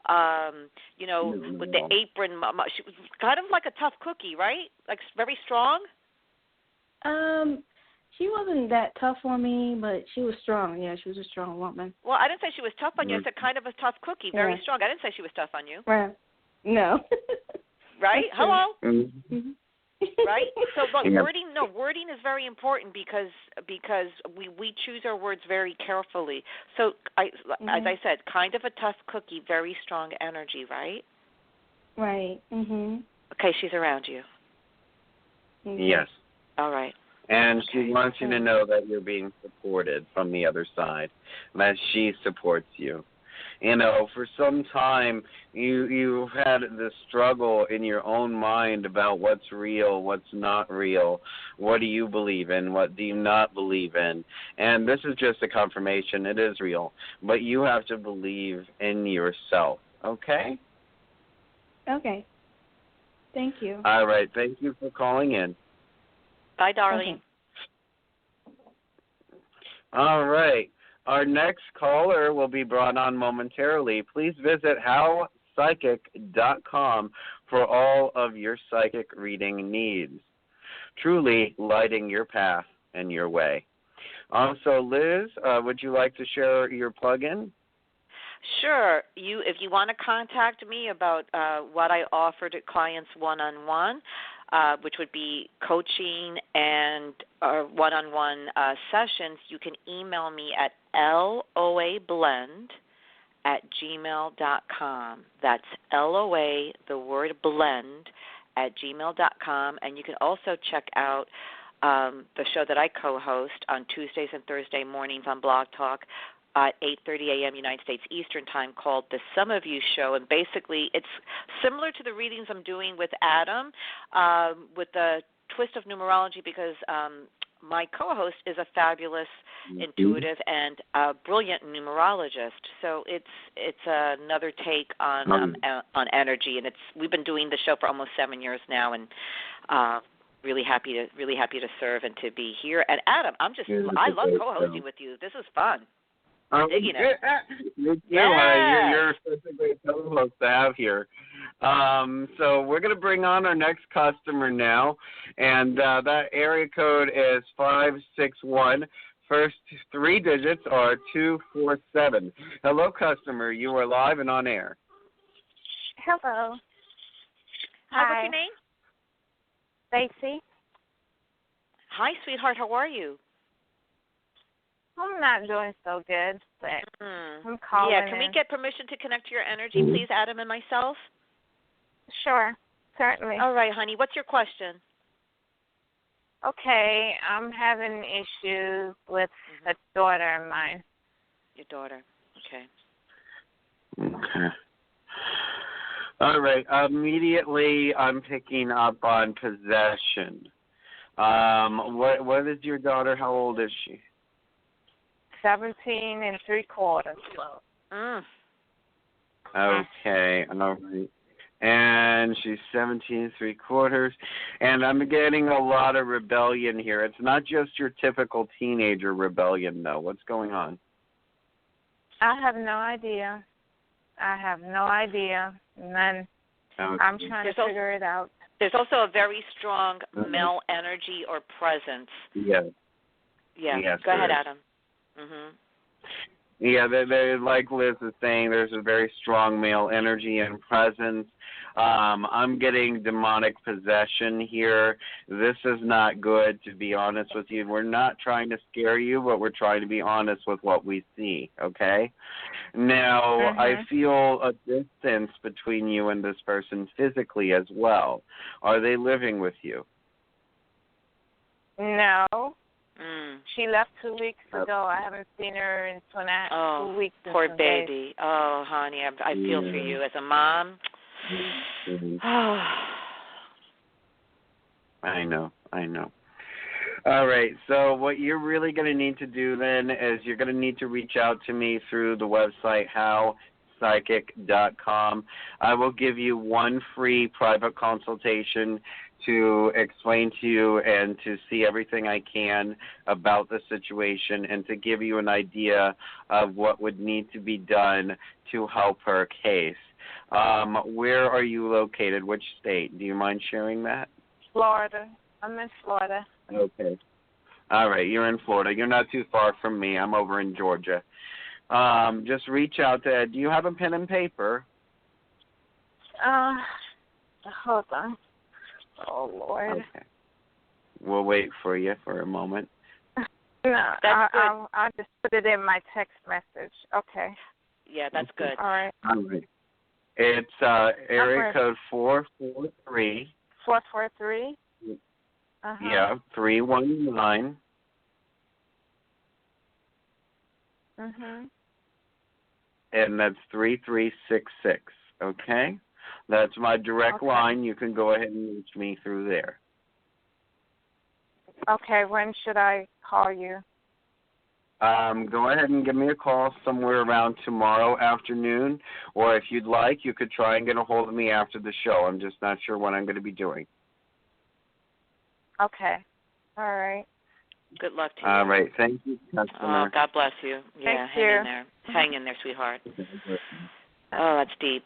with the apron mama. She was kind of like a tough cookie, right? Like very strong? She wasn't that tough on me, but she was strong. Yeah, she was a strong woman. Well, I didn't say she was tough on you. I said kind of a tough cookie, very strong. I didn't say she was tough on you. Right. No. Right? Hello? Mm-hmm. Right? So look, wording is very important because we choose our words very carefully. So as I said, kind of a tough cookie, very strong energy, right? Right. Mhm. Okay, she's around you. Mm-hmm. Yes. All right. And she wants you to know that you're being supported from the other side, that she supports you. For some time, you've had this struggle in your own mind about what's real, what's not real, what do you believe in, what do you not believe in. And this is just a confirmation. It is real. But you have to believe in yourself, okay? Okay. Thank you. All right. Thank you for calling in. Bye, darling. Okay. All right. Our next caller will be brought on momentarily. Please visit howpsychic.com for all of your psychic reading needs. Truly lighting your path and your way. Also, Liz, would you like to share your plug-in? Sure. If you want to contact me about what I offer to clients one-on-one, which would be coaching and one-on-one sessions, you can email me at loablend@gmail.com. That's LOA, the word blend, @gmail.com. And you can also check out the show that I co-host on Tuesdays and Thursday mornings on Blog Talk at 8:30 a.m. United States Eastern Time, called The Some of You Show. And basically it's similar to the readings I'm doing with Adam, with the twist of numerology, because my co-host is a fabulous, intuitive, and brilliant numerologist. So it's another take on energy, and we've been doing the show for almost 7 years now, and really happy to serve and to be here. And Adam, I love co-hosting with you. This is fun. I'm digging it. Yeah. You're such a great co-host to have here. So we're going to bring on our next customer now, and that area code is 561. First 3 digits are 247. Hello, customer. You are live and on air. Hello. Hi. What's your name? Stacy. Hi, sweetheart. How are you? I'm not doing so good, but I'm calling. Yeah, can we get permission to connect to your energy, please, Adam and myself? Sure, certainly. All right, honey. What's your question? Okay, I'm having issues with a daughter of mine. Your daughter. Okay. Okay. All right. Immediately, I'm picking up on possession. What is your daughter? How old is she? 17 3/4. Okay. All right. And she's 17 3/4. And I'm getting a lot of rebellion here. It's not just your typical teenager rebellion, though. What's going on? I have no idea. None. Okay. I'm trying to figure it out. There's also a very strong male energy or presence. Yes. Yeah. Yes, go ahead, is. Adam. Mhm. Yeah, they're like Liz is saying, there's a very strong male energy and presence. I'm getting demonic possession here. This is not good, to be honest with you. We're not trying to scare you, but we're trying to be honest with what we see, okay? Now, I feel a distance between you and this person physically as well. Are they living with you? No. She left 2 weeks ago. I haven't seen her in 2 weeks. Poor baby. Oh, honey, I feel for you as a mom. I know. All right, so what you're really going to need to do then is you're going to need to reach out to me through the website howpsychic.com. I will give you 1 free private consultation to explain to you and to see everything I can about the situation and to give you an idea of what would need to be done to help her case. Where are you located? Which state? Do you mind sharing that? Florida. I'm in Florida. Okay. All right, you're in Florida. You're not too far from me. I'm over in Georgia. Just reach out to, do you have a pen and paper? Hold on. Oh, Lord. Okay. We'll wait for you for a moment. No, I'll just put it in my text message. Okay. Yeah, that's good. All right. It's area code 443. 443? Yeah, 319. And that's 3366, okay? That's my direct line. You can go ahead and reach me through there. Okay, when should I call you? Go ahead and give me a call somewhere around tomorrow afternoon, or if you'd like, you could try and get a hold of me after the show. I'm just not sure what I'm going to be doing. Okay. All right. Good luck to you. All right. Thank you, customer. Oh, God bless you. Yeah, Thank you. in there. Hang in there, sweetheart. Oh, that's deep.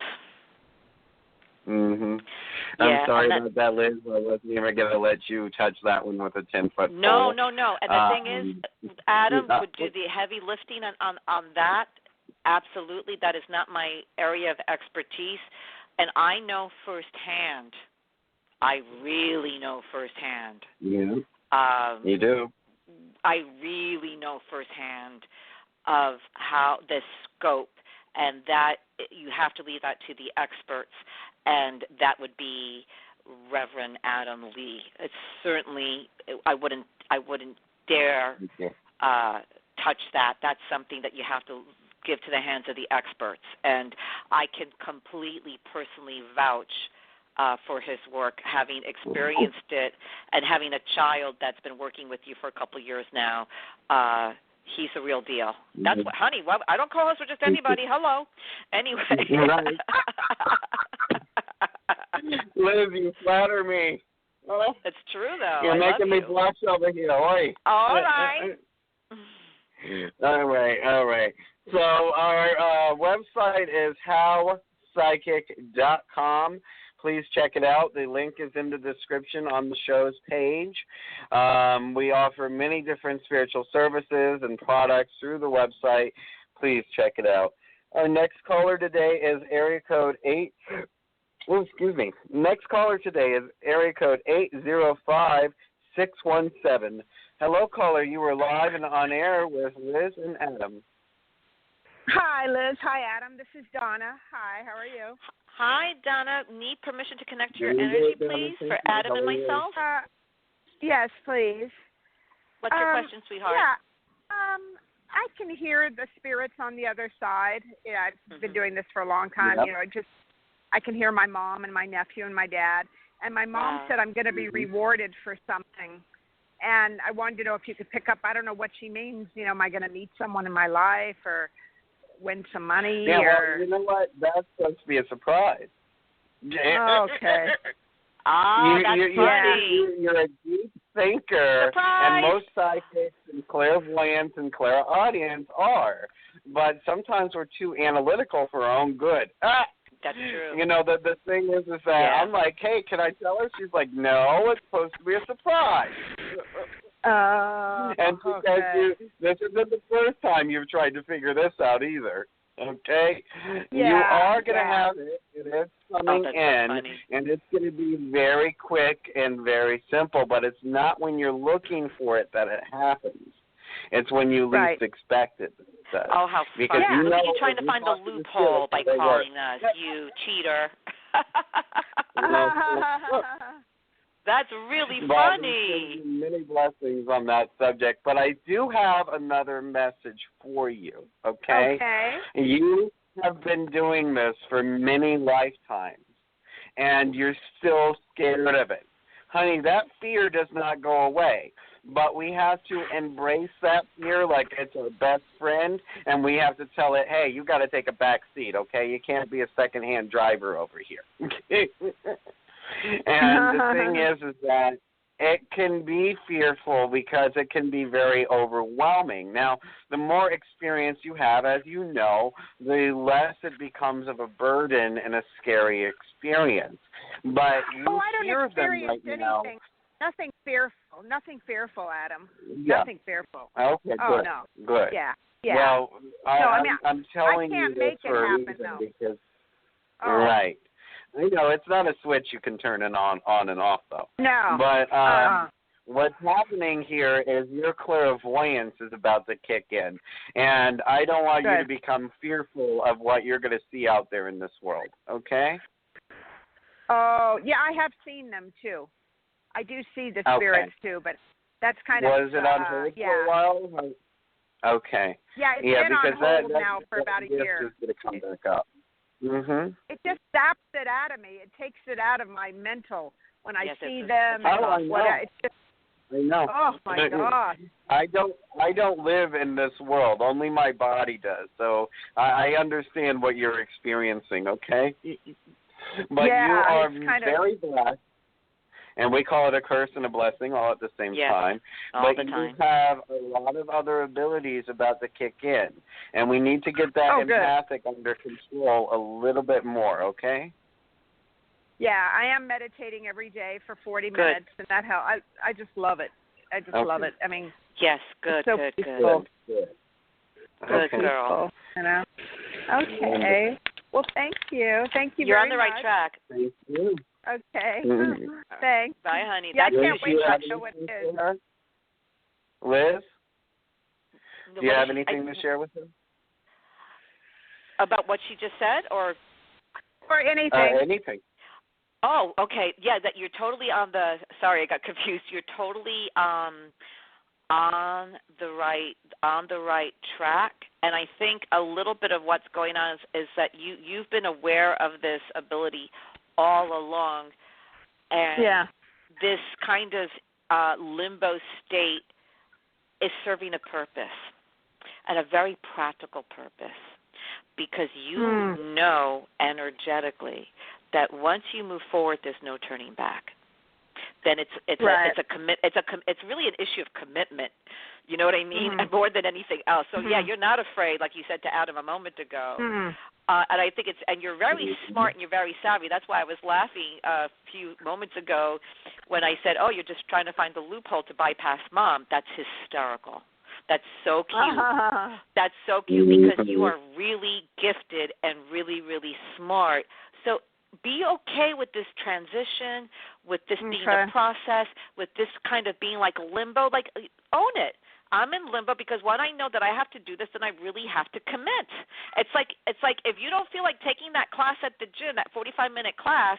I'm Yeah, sorry about that, Liz. I wasn't even going to let you touch that one with a 10-foot No. pole. And the thing is, Adam would do the heavy lifting on that. Absolutely. That is not my area of expertise. And I know firsthand. I really know firsthand. Yeah. You do. I really know firsthand of how the scope, and that you have to leave that to the experts, and that would be Reverend Adam Lee. It's certainly I wouldn't dare touch that. That's something that you have to give to the hands of the experts, and I can completely personally vouch for his work, having experienced it and having a child that's been working with you for a couple of years now. He's the real deal. That's what, honey. Well, I don't call us for just anybody. Hello. Anyway. Liz, you flatter me. It's true, though. You're making me blush over here. Oi. All right. All right. So our website is howpsychic.com. Please check it out. The link is in the description on the show's page. We offer many different spiritual services and products through the website. Please check it out. Our next caller today is area code 8. Oh, excuse me. Next caller today is area code 805617. Hello, caller. You were live and on air with Liz and Adam. Hi, Liz. Hi, Adam. This is Donna. Hi, how are you? Hi, Donna. Need permission to connect your energy, please, for Adam and myself? Yes, please. What's your question, sweetheart? Yeah. I can hear the spirits on the other side. Yeah, I've been doing this for a long time. Yep. You know, I can hear my mom and my nephew and my dad. And my mom said I'm going to be rewarded for something. And I wanted to know if you could pick up, I don't know what she means. You know, am I going to meet someone in my life or win some money? Yeah, or... well, you know what? That's supposed to be a surprise. Okay. That's funny. You're a deep thinker. Surprise! And most psychics and clairvoyants and clairaudients are. But sometimes we're too analytical for our own good. That's true. You know, the thing is that I'm like, hey, can I tell her? She's like, no, it's supposed to be a surprise. And because this isn't the first time you've tried to figure this out either. Okay? Yeah, you are going to have it. It is coming in, and it's going to be very quick and very simple, but it's not when you're looking for it that it happens. It's when you least expect it. Oh, how funny. Because you know, you're trying to find a loophole by calling us, you cheater. That's really funny. Many blessings on that subject, but I do have another message for you, okay? Okay. You have been doing this for many lifetimes, and you're still scared of it. Honey, that fear does not go away, but we have to embrace that fear like it's our best friend, and we have to tell it, hey, you got to take a back seat, okay? You can't be a second-hand driver over here. And the thing is that it can be fearful because it can be very overwhelming. Now, the more experience you have, as you know, the less it becomes of a burden and a scary experience. But you I don't hear experience them right anything. Nothing fearful. Nothing fearful, Adam. Yeah. Nothing fearful. Okay, good. Oh, no. Good. Yeah. Well, I'm telling I can't you this make it for a happen, reason though. because right. I know it's not a switch you can turn it on and off though. No. But what's happening here is your clairvoyance is about to kick in, and I don't want you to become fearful of what you're going to see out there in this world. Okay? Oh, yeah, I have seen them too. I do see the spirits too, but that's kind of was it on hold for a while? Okay. Yeah, it's been because on hold now for about a year. It's going to come back up. Mm-hmm. It just zaps it out of me. It takes it out of my mental when I see them. I know. It's just, I know. Oh my God. I don't live in this world. Only my body does. So I understand what you're experiencing. Okay. But you are very blessed. And we call it a curse and a blessing all at the same time. All but the time. You have a lot of other abilities about to kick in. And we need to get that empathic under control a little bit more, okay? Yeah, I am meditating every day for 40 minutes, and that helps. I just love it. I just love it. I mean, yes, good, so good, peaceful. Good. Good girl. You know? Okay. Well, thank you. Thank you You're very on the right much. track. Thank you. Okay. Thanks. Bye, honey. Yeah, I can't wait to know what it is. Liz? Do you have anything to share with her? About what she just said, or? Or anything. Anything. Oh, okay. Yeah, that you're totally on the. Sorry, I got confused. You're totally on the right track, and I think a little bit of what's going on is that you've been aware of this ability all along. And this kind of limbo state is serving a purpose, and a very practical purpose, because you know energetically that once you move forward, there's no turning back. Then it's really an issue of commitment. You know what I mean? And more than anything else. So you're not afraid, like you said to Adam a moment ago. And I think and you're very smart and you're very savvy. That's why I was laughing a few moments ago when I said, "Oh, you're just trying to find the loophole to bypass mom." That's hysterical. That's so cute. That's so cute because you are really gifted and really, really smart. So be okay with this transition, with this being a process, with this kind of being like limbo. Like, own it. I'm in limbo because when I know that I have to do this, then I really have to commit. It's like if you don't feel like taking that class at the gym, that 45-minute class,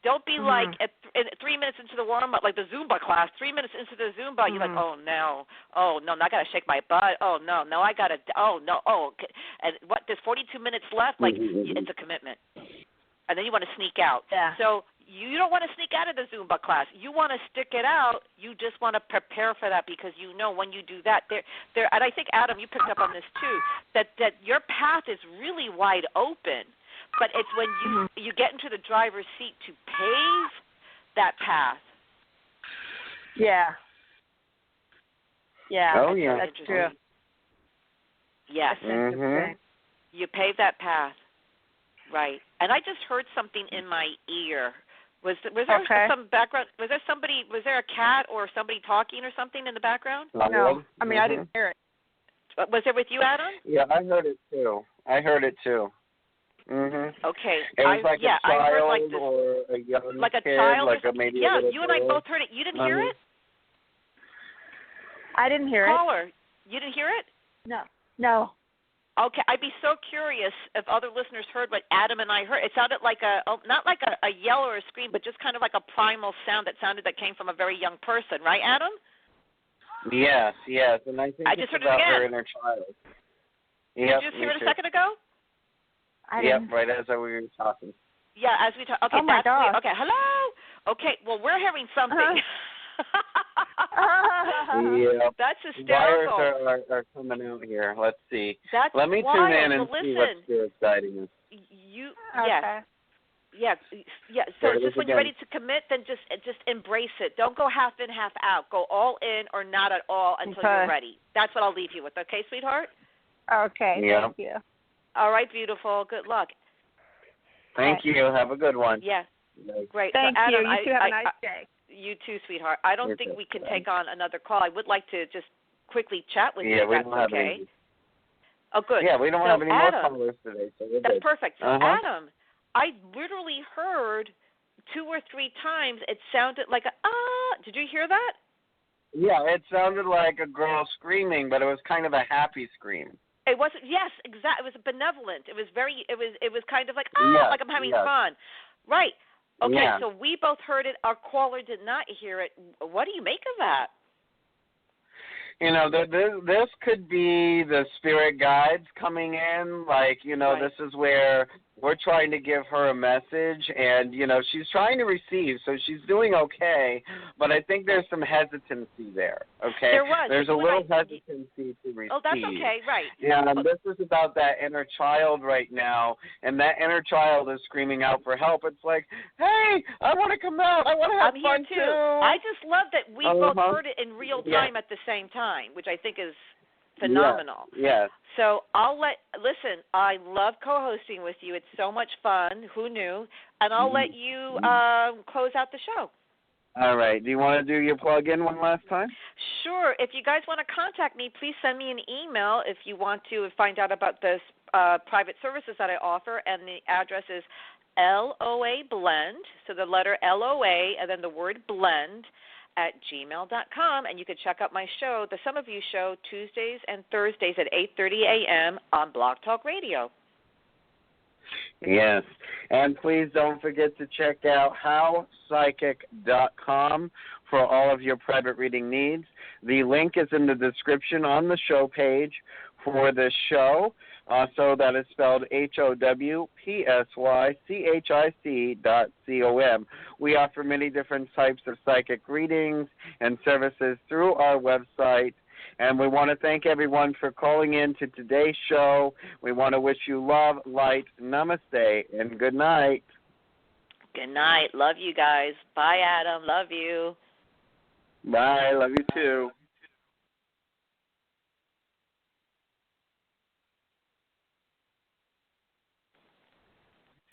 don't be like at 3 minutes into the warm-up, like the Zumba class, 3 minutes into the Zumba, you're like, oh, no, now I got to shake my butt. Oh, no, I got to, okay. And what, there's 42 minutes left? Like, it's a commitment. And then you want to sneak out. Yeah. So you don't want to sneak out of the Zumba class. You want to stick it out. You just want to prepare for that because you know when you do that, and I think, Adam, you picked up on this too, that your path is really wide open. But it's when you get into the driver's seat to pave that path. Yeah. Yeah. Oh, yeah. That's true. Yes. You pave that path. Right. And I just heard something in my ear. Was there some background? Was there a cat or somebody talking or something in the background? No. I mean, I didn't hear it. Was it with you, Adam? Yeah, I heard it too. Okay. It was like a child I heard like this, or a young like a kid, child like or something. maybe Yeah, a little you and I both heard it. You didn't hear it? I didn't hear it. Caller, you didn't hear it? No. Okay, I'd be so curious if other listeners heard what Adam and I heard. It sounded like not like a yell or a scream, but just kind of like a primal sound that came from a very young person, right, Adam? Yes, and I think I it's just heard about it again. her inner child. Did you just hear it a second ago? Right as we were talking. Yeah, as we talk. Okay, oh my God. Okay, hello. Okay, well, we're hearing something. Yeah. That's hysterical. Wires are coming out here. Let's see. That's Let me wild. tune in and Well, see what Spirit's guiding us. Yes. So just when you're ready to commit, then just embrace it. Don't go half in, half out. Go all in or not at all until you're ready. That's what I'll leave you with. Okay, sweetheart? Okay. Yeah. Thank you. All right, beautiful. Good luck. Thank you. Have a good one. Yeah. Great. Thank so, Adam, you. You too. Have a nice day. You too, sweetheart. I don't think we can take on another call. I would like to just quickly chat with you if that's okay. Oh, good. Yeah, we don't have any more callers today, so we're that's good. Perfect. So, Adam, I literally heard 2 or 3 times it sounded like Did you hear that? Yeah, it sounded like a girl screaming, but it was kind of a happy scream. It wasn't. Yes, exactly. It was benevolent. It was very. It was kind of like like I'm having fun. Right. Okay. So we both heard it. Our caller did not hear it. What do you make of that? You know, this could be the spirit guides coming in. Like, you know, this is where we're trying to give her a message, and, you know, she's trying to receive, so she's doing okay, but I think there's some hesitancy there, okay? There was. There's a little hesitancy to receive. Oh, that's okay, right. And this is about that inner child right now, and that inner child is screaming out for help. It's like, hey, I want to come out. I want to have fun too. I just love that we both heard it in real time at the same time, which I think is phenomenal. Yes. So listen, I love co-hosting with you. It's so much fun. Who knew? And I'll let you close out the show. All right. Do you want to do your plug-in one last time? Sure. If you guys want to contact me, please send me an email if you want to find out about this private services that I offer. And the address is LOA Blend, so the letter LOA and then the word blend @gmail.com, and you can check out my show, the Some of You Show, Tuesdays and Thursdays at 8:30 a.m. on Blog Talk Radio. Yes, and please don't forget to check out howpsychic.com for all of your private reading needs. The link is in the description on the show page for this show. So that is spelled HOWPSYCHIC.com. We offer many different types of psychic readings and services through our website. And we want to thank everyone for calling in to today's show. We want to wish you love, light, namaste, and good night. Good night. Love you guys. Bye, Adam. Love you. Bye. Love you too.